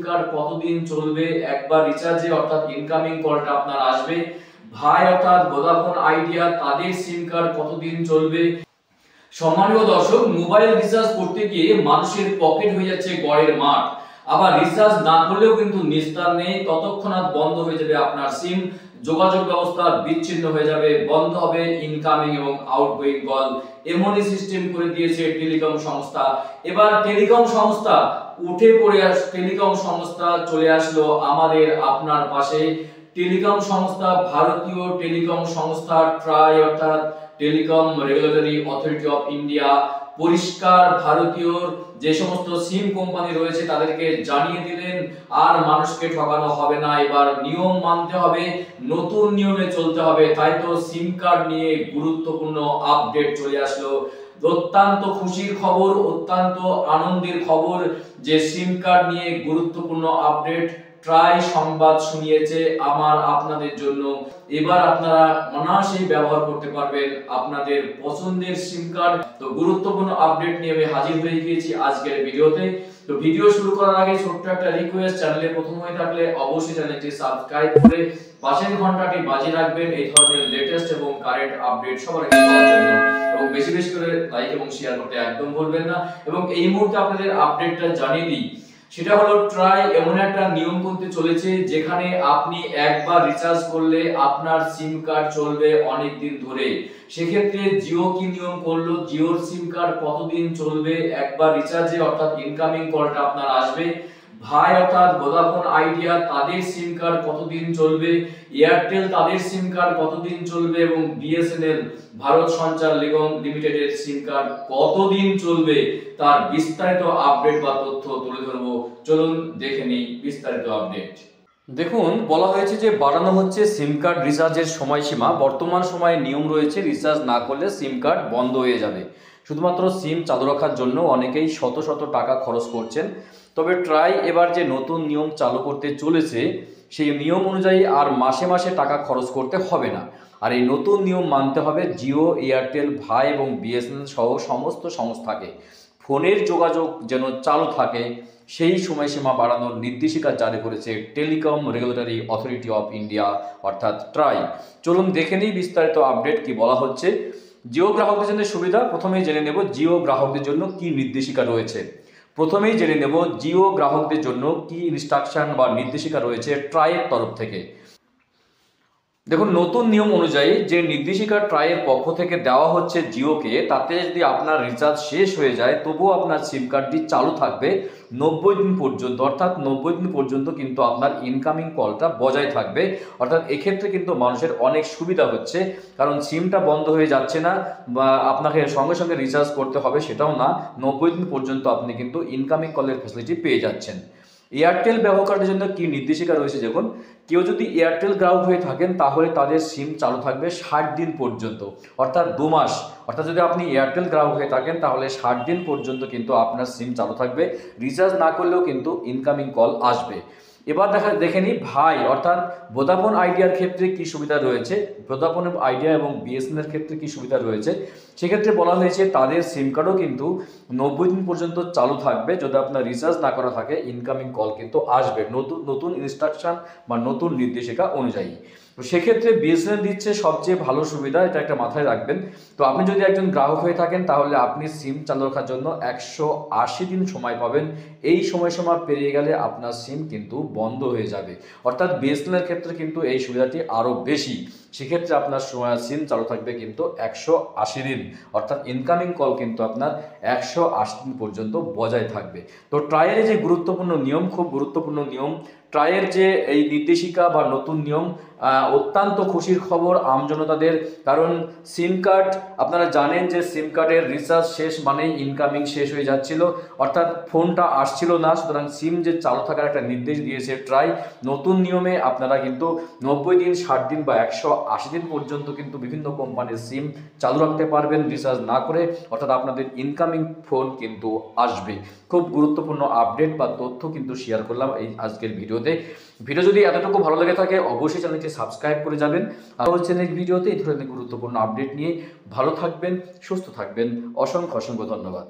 Card কতদিন চলবে, একবার রিচার্জে অর্থাৎ ইনকামিং কলটা আপনার আসবে। ভাই অর্থাৎ ভোডাফোন আইডিয়া তাদের সিম কার্ড কতদিন চলবে। সম্মানীয় দর্শক, মোবাইল রিচার্জ করতে গিয়ে মানুষের পকেট হয়ে যাচ্ছে গড়ের মাঠ। আবার রিচার্জ না করলেও কিন্তু নিস্তার নেই, ততক্ষণাৎ বন্ধ হয়ে যাবে আপনার সিম, যোগাযোগ ব্যবস্থা বিচ্ছিন্ন হয়ে যাবে, বন্ধ হবে ইনকামিং এবং আউটগোয়িং কল। এমনই সিস্টেম করে দিয়েছে টেলিকম সংস্থা। এবার টেলিকম সংস্থা টেলিকম সংস্থা চলে আসলো আমাদের আপনার পাশে। টেলিকম সংস্থা, ভারতীয় টেলিকম সংস্থা ট্রাই অর্থাৎ telecom regulatory authority of India পরিষ্কার ভারতীয় যে সমস্ত সিম কোম্পানি রয়েছে তাদেরকে জানিয়ে দিলেন আর মানুষকে ঠকানো হবে না, এবার নিয়ম মানতে হবে, নতুন নিয়মে চলতে হবে। তাই তো সিম কার্ড নিয়ে গুরুত্বপূর্ণ আপডেট চলে আসলো। অত্যন্ত খুশির খবর, অত্যন্ত আনন্দের খবর যে সিম কার্ড নিয়ে গুরুত্বপূর্ণ আপডেট ট্রাই সংবাদ শুনিয়েছে আপনাদের জন্য। এবার আপনারা অনায়াসেই ব্যবহার করতে পারবেন আপনাদের পছন্দের সিম কার্ড। তো গুরুত্বপূর্ণ আপডেট নিয়ে আমি হাজির হয়ে গিয়েছি আজকের ভিডিওতে। তো ভিডিও শুরু করার আগে ছোট্ট একটা রিকোয়েস্ট, চ্যানেলে প্রথম হয়ে থাকলে অবশ্যই চ্যানেলটি সাবস্ক্রাইব করে পাশের ঘন্টাটি বাজিয়ে রাখবেন এই ধরনের লেটেস্ট এবং কারেন্ট আপডেট সবার আগে পাওয়ার জন্য। এবং বেশি বেশি করে লাইক এবং শেয়ার করতে একদম ভুলবেন না। এবং এই মুহূর্তে আপনাদের আপডেটটা জানিয়ে দিই, সেটা হলো ট্রাই এমন একটা নিয়ম করতে চলেছে যেখানে আপনি একবার রিচার্জ করলে আপনার সিম কার্ড চলবে অনেক দিন ধরে। সেক্ষেত্রে জিও কি নিয়ম করলো, জিওর সিম কার্ড কতদিন চলবে, একবার রিচার্জে অর্থাৎ ইনকামিং কলটা আপনার আসবে। ভাই অর্থাৎ ভোডাফোন আইডিয়া তাদের সিম কার্ড কতদিন চলবে, এয়ারটেল তাদের সিম কার্ড কতদিন চলবে এবং বিএসএনএল ভারত সঞ্চার নিগম লিমিটেডের সিম কার্ড কতদিন চলবে তার বিস্তারিত আপডেট বা তথ্য তুলে ধরবো। চলুন দেখে নিই বিস্তারিত আপডেট। দেখুন, বলা হয়েছে যে বাড়ানো হচ্ছে সিম কার্ড রিচার্জের সময়সীমা। বর্তমান সময়ে নিয়ম রয়েছে রিচার্জ না করলে সিম কার্ড বন্ধ হয়ে যাবে। শুধুমাত্র সিম চালু রাখার জন্য অনেকেই শত শত টাকা খরচ করছেন। তবে ট্রাই এবার যে নতুন নিয়ম চালু করতে চলেছে সেই নিয়ম অনুযায়ী আর মাসে মাসে টাকা খরচ করতে হবে না। আর এই নতুন নিয়ম মানতে হবে জিও, এয়ারটেল, ভাই এবং বিএসএনএল সহ সমস্ত সংস্থাকে। ফোনের যোগাযোগ যেন চালু থাকে সেই সময়সীমা বাড়ানোর নির্দেশিকা জারি করেছে telecom regulatory authority of India অর্থাৎ ট্রাই। চলুন দেখে নিই বিস্তারিত আপডেট কি বলা হচ্ছে। জিও গ্রাহকদের জন্য সুবিধা, প্রথমেই জেনে নেব জিও গ্রাহকদের জন্য কি নির্দেশিকা রয়েছে। প্রথমেই জেনে নেব জিও গ্রাহকদের জন্য কি ইনস্ট্রাকশন বা নির্দেশিকা রয়েছে ট্রাইয়ের তরফ থেকে। দেখুন, নতুন নিয়ম অনুযায়ী যে নির্দেশিকা ট্রাইয়ের পক্ষ থেকে দেওয়া হচ্ছে জিওকে, তাতে যদি আপনার রিচার্জ শেষ হয়ে যায় তবুও আপনার সিম কার্ডটি চালু থাকবে 90 দিন পর্যন্ত। অর্থাৎ 90 দিন পর্যন্ত কিন্তু আপনার ইনকামিং কলটা বজায় থাকবে। অর্থাৎ এক্ষেত্রে কিন্তু মানুষের অনেক সুবিধা হচ্ছে, কারণ সিমটা বন্ধ হয়ে যাচ্ছে না বা আপনাকে সঙ্গে সঙ্গে রিচার্জ করতে হবে সেটাও না, 90 দিন পর্যন্ত আপনি কিন্তু ইনকামিং কলের ফ্যাসিলিটি পেয়ে যাচ্ছেন। এয়ারটেল ব্যবহারকারীদের জন্য কি নির্দেশিকা রয়েছে দেখুন। কেউ যদি এয়ারটেল গ্রাহক হয়ে থাকেন তাহলে তাদের সিম চালু থাকবে 60 দিন পর্যন্ত, অর্থাৎ 2 মাস। অর্থাৎ যদি আপনি এয়ারটেল গ্রাহক হয়ে থাকেন তাহলে 60 দিন পর্যন্ত কিন্তু আপনার সিম চালু থাকবে, রিচার্জ না করলেও কিন্তু ইনকামিং কল আসবে। এবার দেখে নিই ভাই অর্থাৎ ভোডাফোন আইডিয়ার ক্ষেত্রে কি সুবিধা রয়েছে, ভোডাফোন আইডিয়া এবং বিএসএনএল ক্ষেত্রে কি সুবিধা রয়েছে। সেক্ষেত্রে বলা হয়েছে তাদের সিম কার্ডও কিন্তু 90 দিন পর্যন্ত চালু থাকবে। যদি আপনার রিচার্জ না করা থাকে ইনকামিং কল কিন্তু আসবে নতুন ইনস্ট্রাকশন বা নতুন নির্দেশিকা অনুযায়ী। তো সেক্ষেত্রে বিএসএনএল দিচ্ছে সবচেয়ে ভালো সুবিধা, এটা একটা মাথায় রাখবেন। তো আপনি যদি একজন গ্রাহক হয়ে থাকেন তাহলে আপনি সিম চালু রাখার জন্য 180 দিন সময় পাবেন। এই সময়সীমা পেরিয়ে গেলে আপনার সিম কিন্তু বন্ধ হয়ে যাবে। অর্থাৎ বিএসএনএল ক্ষেত্রে কিন্তু এই সুবিধাটি আরও বেশি। সেক্ষেত্রে আপনার সিম চালু থাকবে কিন্তু 180 দিন, অর্থাৎ ইনকামিং কল কিন্তু আপনার 180 দিন পর্যন্ত বজায় থাকবে। তো ট্রাইয়ের যে গুরুত্বপূর্ণ নিয়ম, খুব গুরুত্বপূর্ণ নিয়ম ট্রাইয়ের যে এই নির্দেশিকা বা নতুন নিয়ম, অত্যন্ত খুশির খবর আমজনতাদের। কারণ সিম কার্ড আপনারা জানেন যে সিম কার্ডের রিচার্জ শেষ মানেই ইনকামিং শেষ হয়ে যাচ্ছিল, অর্থাৎ ফোনটা আসছিল না। সুতরাং সিম যে চালু থাকার একটা নির্দেশ দিয়েছে ট্রাই, নতুন নিয়মে আপনারা কিন্তু 90 দিন, 60 দিন বা 180 দিন পর্যন্ত কিন্তু বিভিন্ন কোম্পানির সিম চালু রাখতে পারবেন রিচার্জ না করে, অর্থাৎ আপনাদের ইনকামিং ফোন কিন্তু আসবে। খুব গুরুত্বপূর্ণ আপডেট বা তথ্য কিন্তু শেয়ার করলাম এই আজকের ভিডিওতে। ভিডিও যদি এতটুকু ভালো লেগে থাকে অবশ্যই চ্যানেলটি সাবস্ক্রাইব করে যাবেন। আর হচ্ছে নেক্সট ভিডিওতে এই ধরনের গুরুত্বপূর্ণ আপডেট নিয়ে ভালো থাকবেন, সুস্থ থাকবেন। অসংখ্য ধন্যবাদ।